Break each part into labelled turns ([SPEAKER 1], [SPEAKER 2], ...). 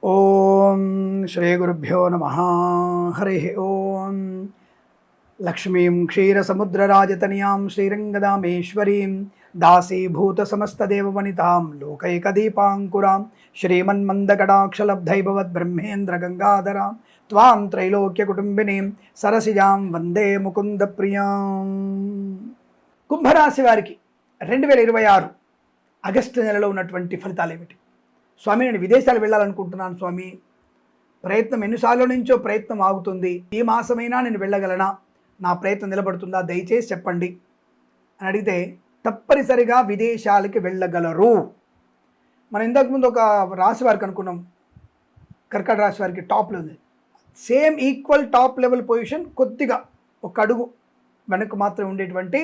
[SPEAKER 1] ఓం శ్రీ గురుభ్యో నమ. హరి ఓం. లక్ష్మీం క్షీరసముద్రరాజతనయాం శ్రీరంగదామేశ్వరీం దాసీభూత సమస్తదేవవనితాం లోకైకదీపాంకురాం శ్రీమన్మందకటాక్షలబ్ధైభవద్బ్రహ్మేంద్రగంగాధరాం త్వాం త్రైలోక్యకుటుంబినీం సరసిజాం వందే ముకుందప్రియాం. కుంభరాశి వారికి 2026 ఆగస్టు నెలలో ఉన్నటువంటి ఫలితాలు ఏమిటి? స్వామి, నేను విదేశాలు వెళ్ళాలనుకుంటున్నాను స్వామి, ప్రయత్నం ఎన్నిసార్లు నుంచో ప్రయత్నం ఆగుతుంది, ఈ మాసమైనా నేను వెళ్ళగలనా, నా ప్రయత్నం నిలబడుతుందా, దయచేసి చెప్పండి అని అడిగితే తప్పనిసరిగా విదేశాలకి వెళ్ళగలరు. మనం ఇంతకుముందు ఒక రాశి వారికి అనుకున్నాం, కర్కాటక రాశి వారికి టాప్లో ఉంది. Same equal top level position, కొద్దిగా ఒక అడుగు వెనక్కు మాత్రం ఉండేటువంటి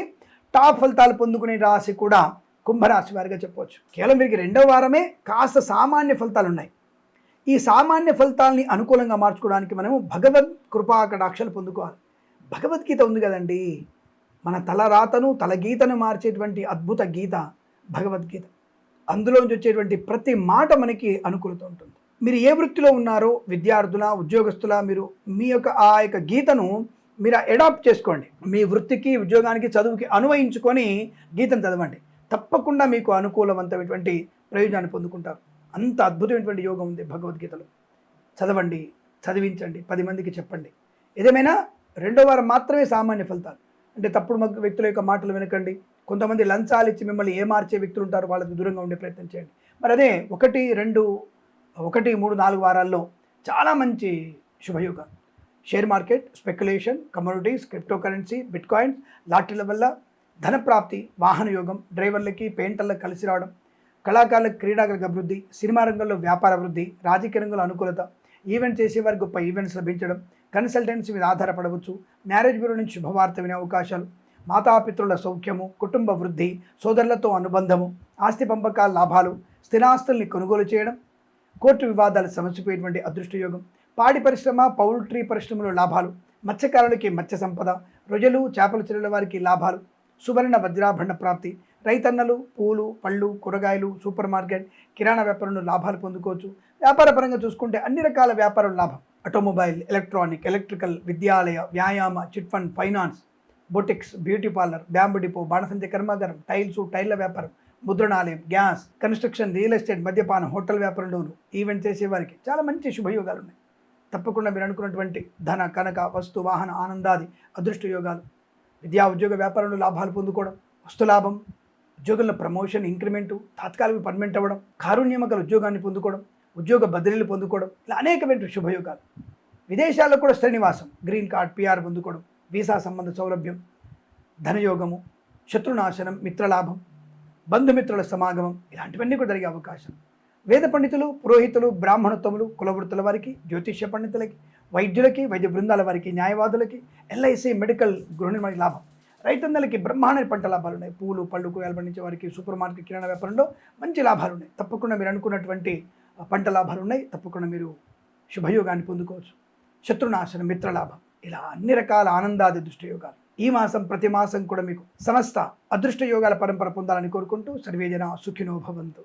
[SPEAKER 1] టాప్ ఫలితాలు పొందుకునే రాశి కూడా కుంభరాశి వారిగా చెప్పవచ్చు. కేవలం వీరికి 2వ వారమే కాస్త సామాన్య ఫలితాలు ఉన్నాయి. ఈ సామాన్య ఫలితాలని అనుకూలంగా మార్చుకోవడానికి మనము భగవద్ కృపా కటాక్షాలు పొందుకోవాలి. భగవద్గీత ఉంది కదండి, మన తలరాతను తలగీతను మార్చేటువంటి అద్భుత గీత భగవద్గీత. అందులోంచి వచ్చేటువంటి ప్రతి మాట మనకి అనుకూలత ఉంటుంది. మీరు ఏ వృత్తిలో ఉన్నారో, విద్యార్థుల, ఉద్యోగస్తుల, మీరు మీ యొక్క ఆ యొక్క గీతను మీరు అడాప్ట్ చేసుకోండి. మీ వృత్తికి, ఉద్యోగానికి, చదువుకి అన్వయించుకొని గీతను చదవండి. తప్పకుండా మీకు అనుకూలవంతమైనటువంటి ప్రయోజనాన్ని పొందుకుంటారు. అంత అద్భుతమైనటువంటి యోగం ఉంది భగవద్గీతలో. చదవండి, చదివించండి, 10 మందికి చెప్పండి. ఏదేమైనా 2వ వారం మాత్రమే సామాన్య ఫలితాలు. అంటే తప్పుడు వ్యక్తుల యొక్క మాటలు వినకండి. కొంతమంది లంచాలు ఇచ్చి మిమ్మల్ని ఏమార్చే వ్యక్తులు ఉంటారు, వాళ్ళకి దూరంగా ఉండే ప్రయత్నం చేయండి. మరి అదే 1, 2, 1, 3, 4 వారాల్లో చాలా మంచి శుభయోగాలు. Share market, speculation, commodities, cryptocurrency, bitcoins, లాటరీల వల్ల ధనప్రాప్తి, వాహన యోగం, డ్రైవర్లకి, పెయింటర్లకు కలిసి రావడం, కళాకారులకు, క్రీడాకారులకు అభివృద్ధి, సినిమా రంగంలో వ్యాపార అభివృద్ధి, రాజకీయ రంగంలో అనుకూలత, ఈవెంట్ చేసేవారికి గొప్ప ఈవెంట్స్ లభించడం, కన్సల్టెన్సీ మీద ఆధారపడవచ్చు, మ్యారేజ్ బ్యూరో నుంచి శుభవార్త వినే అవకాశాలు, మాతాపితృల సౌఖ్యము, కుటుంబ వృద్ధి, సోదరులతో అనుబంధము, ఆస్తి పంపకాల లాభాలు, స్థిరాస్తుల్ని కొనుగోలు చేయడం, కోర్టు వివాదాలు సమసిపోయేటువంటి అదృష్టయోగం, పాడి పరిశ్రమ, పౌల్ట్రీ పరిశ్రమలో లాభాలు, మత్స్యకారులకి మత్స్య సంపద, రొయ్యలు, చేపల చెరువుల వారికి లాభాలు, సువర్ణ వజ్రాభరణ ప్రాప్తి, రైతన్నలు, పూలు, పళ్ళు, కూరగాయలు, సూపర్ మార్కెట్, కిరాణా వ్యాపారంలో లాభాలు పొందుకోవచ్చు. వ్యాపార పరంగా చూసుకుంటే అన్ని రకాల వ్యాపారం లాభం. ఆటోమొబైల్, ఎలక్ట్రానిక్, ఎలక్ట్రికల్, విద్యాలయ, వ్యాయామ, chit fund, finance, boutiques, beauty parlour, bamboo depot, బాణసంచ కర్మాగారం, టైర్ల వ్యాపారం, ముద్రణాలయం, గ్యాస్, కన్స్ట్రక్షన్, రియల్ ఎస్టేట్, మద్యపానం, హోటల్ వ్యాపారంలోను, ఈవెంట్ చేసేవారికి చాలా మంచి శుభయోగాలు ఉన్నాయి. తప్పకుండా మీరు అనుకున్నటువంటి ధన, కనక, వస్తు, వాహన, ఆనందాది అదృష్ట యోగాలు, విద్యా, ఉద్యోగ, వ్యాపారంలో లాభాలు పొందుకోవడం, వస్తు లాభం, ఉద్యోగంలో ప్రమోషన్, ఇంక్రిమెంటు, తాత్కాలిక పర్మనెంట్ అవ్వడం, కారుణ్యమగల ఉద్యోగాన్ని పొందుకోవడం, ఉద్యోగ బదిలీలు పొందుకోవడం, ఇలా అనేకమైన శుభయోగాలు. విదేశాల్లో కూడా స్థిరనివాసం, గ్రీన్ కార్డ్, PR పొందుకోవడం, వీసా సంబంధ సౌలభ్యం, ధనయోగము, శత్రునాశనం, మిత్రలాభం, బంధుమిత్రుల సమాగమం, ఇలాంటివన్నీ కూడా జరిగే అవకాశం. వేద పండితులు, పురోహితులు, బ్రాహ్మణోత్తములు, కులవృత్తుల వారికి, జ్యోతిష్య పండితులకి, వైద్యులకి, వైద్య బృందాల వారికి, న్యాయవాదులకి, LIC, మెడికల్, గృహ నిర్మాణ లాభం, రైతన్నలకి బ్రహ్మాండ పంట లాభాలు ఉన్నాయి. పూలు, పళ్ళు, కూరగాయలు పండించే వారికి, సూపర్ మార్కెట్, కిరాణా వ్యాపారంలో మంచి లాభాలు ఉన్నాయి. తప్పకుండా మీరు అనుకున్నటువంటి పంట లాభాలు ఉన్నాయి. తప్పకుండా మీరు శుభయోగాన్ని పొందుకోవచ్చు. శత్రునాశనం, మిత్రలాభం, ఇలా అన్ని రకాల ఆనందాది దృష్టయోగాలు. ఈ మాసం, ప్రతి మాసం కూడా మీకు సమస్త అదృష్ట యోగాల పరంపర పొందాలని కోరుకుంటూ సర్వేజన సుఖినో భవంతు.